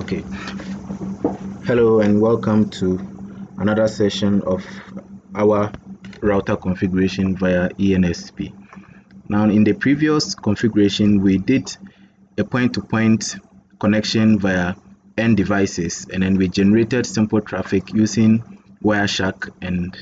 Okay, hello and welcome to another session of our router configuration via ENSP. Now, in the previous configuration, we did a point-to-point connection via N devices, and then we generated simple traffic using Wireshark, and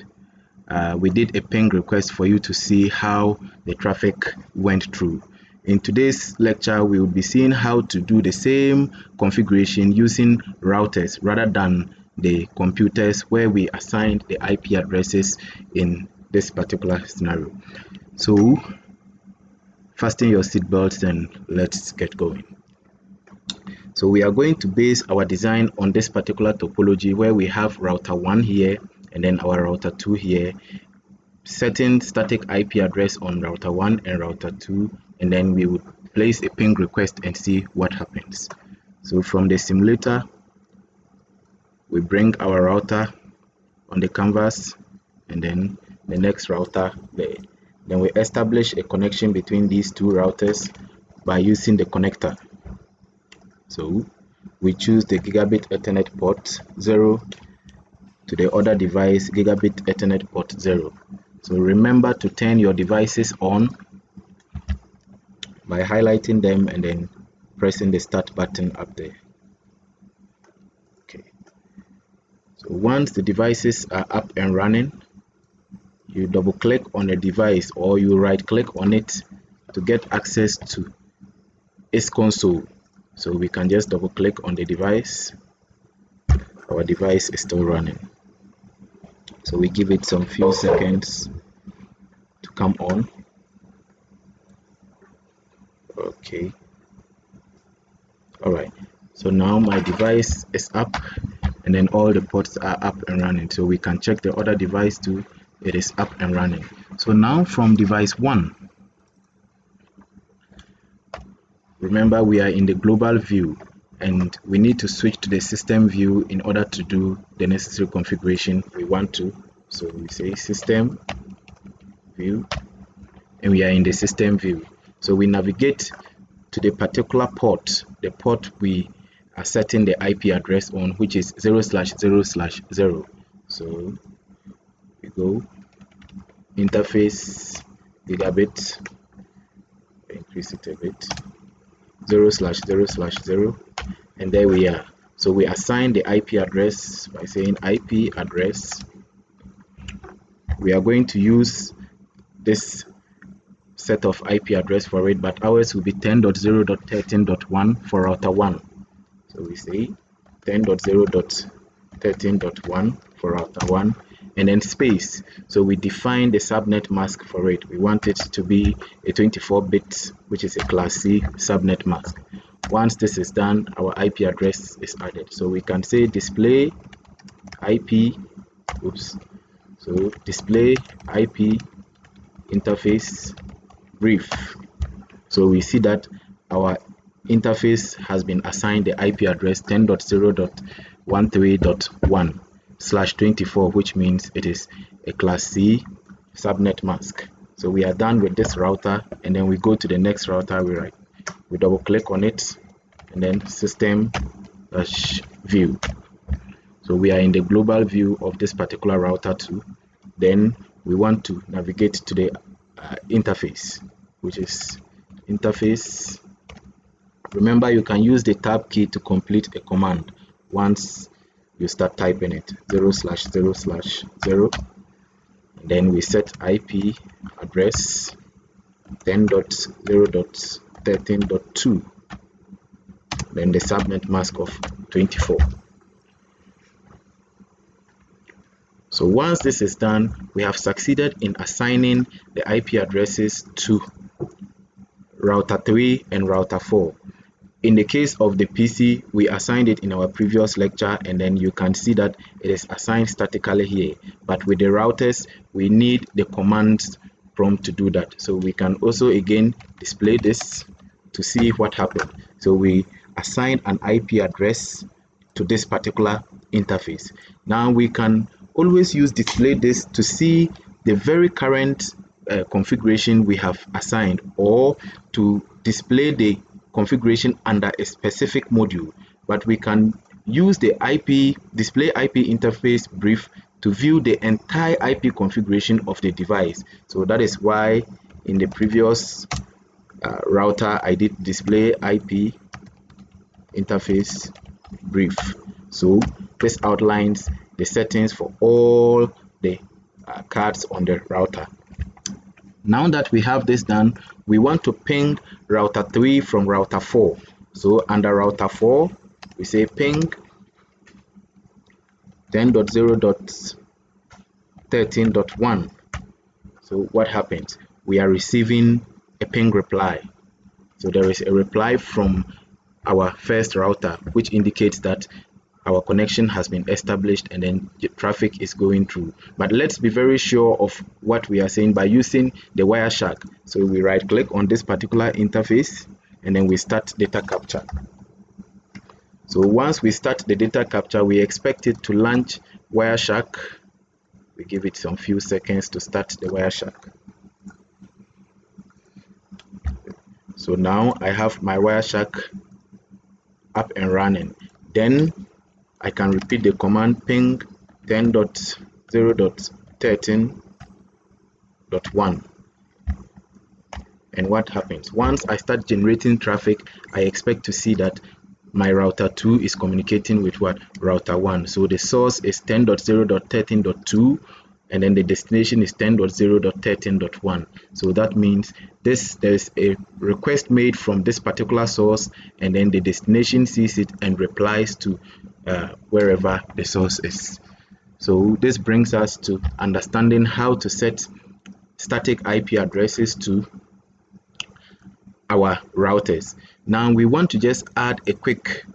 we did a ping request for you to see how the traffic went through. In today's lecture, we will be seeing how to do the same configuration using routers rather than the computers where we assigned the IP addresses in this particular scenario. So fasten your seatbelts and let's get going. So we are going to base our design on this particular topology where we have router 1 here and then our router 2 here, setting static IP address on router 1 and router 2, and then we would place a ping request and see what happens. So from the simulator, we bring our router on the canvas and then the next router there. Then we establish a connection between these two routers by using the connector. So we choose the gigabit Ethernet port 0 to the other device gigabit Ethernet port 0. So remember to turn your devices on by highlighting them and then pressing the start button up there. Okay. So once the devices are up and running, you double click on the device or you right click on it to get access to its console. So we can just double click on the device. Our device is still running. So we give it some few seconds to come on. Okay. All right. So now my device is up and then all the ports are up and running. So we can check the other device too. It is up and running. So now from device 1, remember we are in the global view and we need to switch to the system view in order to do the necessary configuration we want to. So we say system view and we are in the system view. So we navigate to the particular port, the port we are setting the IP address on, which is 0/0/0. So we go interface gigabit, increase it a bit, 0/0/0, and there we are. So we assign the IP address by saying IP address. We are going to use this set of IP address for it, but ours will be 10.0.13.1 for router 1. So we say 10.0.13.1 for router 1 and then space. So we define the subnet mask for it. We want it to be a 24-bit, which is a class C subnet mask. Once this is done, our IP address is added. So we can say display IP, so display IP interface brief. So we see that our interface has been assigned the IP address 10.0.13.1/24, which means it is a class C subnet mask. So we are done with this router and then we go to the next router. We double click on it and then system-view. So we are in the global view of this particular router too. Then we want to navigate to the interface, which is interface. Remember, you can use the tab key to complete a command once you start typing it, 0/0/0. Then we set IP address 10.0.13.2, then the subnet mask of 24. So once this is done, we have succeeded in assigning the IP addresses to router 3 and router 4. In the case of the PC, we assigned it in our previous lecture and then you can see that it is assigned statically here. But with the routers, we need the commands prompt to do that. So we can also again display this to see what happened. So we assign an IP address to this particular interface. Now we can always use display this to see the very current configuration we have assigned, or to display the configuration under a specific module. but we can use the IP display IP interface brief to view the entire IP configuration of the device. So that is why in the previous router I did display IP interface brief. So this outlines the settings for all the cards on the router. Now that we have this done, we want to ping router 3 from router 4. So under router 4, we say ping 10.0.13.1. So what happens? We are receiving a ping reply. So there is a reply from our first router, which indicates that our connection has been established and then the traffic is going through. But let's be very sure of what we are saying by using the Wireshark. So we right click on this particular interface and then we start data capture. So once we start the data capture, we expect it to launch Wireshark. We give it some few seconds to start the Wireshark. So now I have my Wireshark up and running. Then I can repeat the command ping 10.0.13.1. And what happens? Once I start generating traffic, I expect to see that my router 2 is communicating with what? Router 1. So the source is 10.0.13.2 and then the destination is 10.0.13.1. So that means there's a request made from this particular source and then the destination sees it and replies to wherever the source is. So this brings us to understanding how to set static IP addresses to our routers. Now we want to just add a quick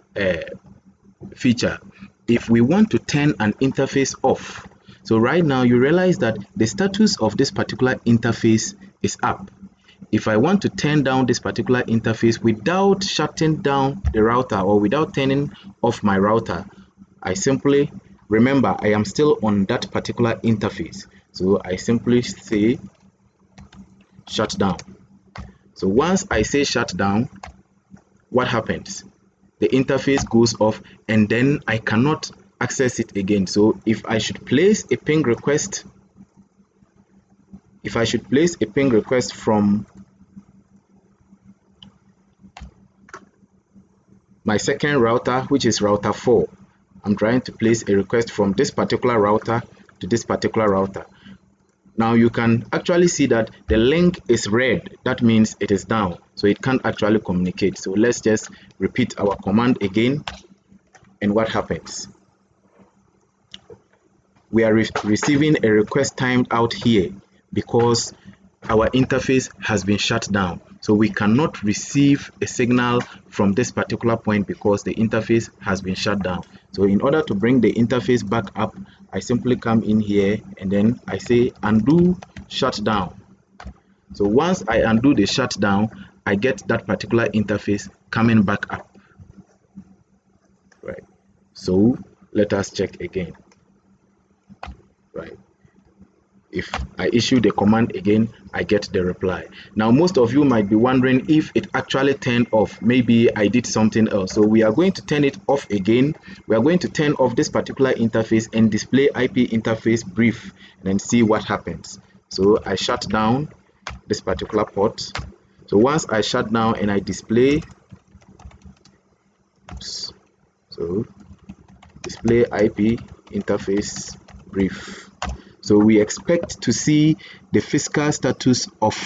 feature. If we want to turn an interface off, so right now you realize that the status of this particular interface is up. If I want to turn down this particular interface without shutting down the router or without turning off my router, I simply, remember I am still on that particular interface, so I simply say shut down. So once I say shut down, what happens? The interface goes off and then I cannot access it again. So if I should place a ping request, from my second router, which is router 4, I'm trying to place a request from this particular router to this particular router. Now you can actually see that the link is red. That means it is down, so it can't actually communicate. So let's just repeat our command again, and what happens? We are receiving a request timed out here because our interface has been shut down. So we cannot receive a signal from this particular point because the interface has been shut down. So in order to bring the interface back up, I simply come in here and then I say undo shutdown. So once I undo the shutdown, I get that particular interface coming back up. Right. So let us check again. Right. If I issue the command again, I get the reply. Now most of you might be wondering if it actually turned off. Maybe I did something else. So we are going to turn it off again. We are going to turn off this particular interface and display IP interface brief and then see what happens. So I shut down this particular port. So once I shut down and I display, so display IP interface brief. So we expect to see the physical status of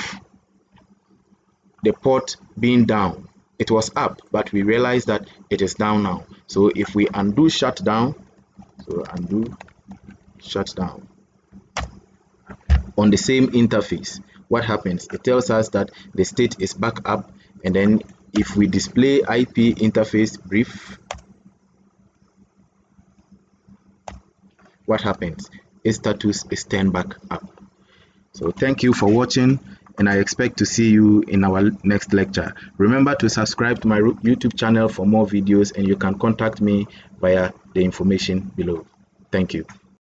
the port being down. It was up, but we realize that it is down now. So if we undo shutdown, so undo shutdown on the same interface, what happens? It tells us that the state is back up, and then if we display IP interface brief, what happens? Its status is turned back up. So thank you for watching, and I expect to see you in our next lecture. Remember to subscribe to my YouTube channel for more videos, and you can contact me via the information below. Thank you.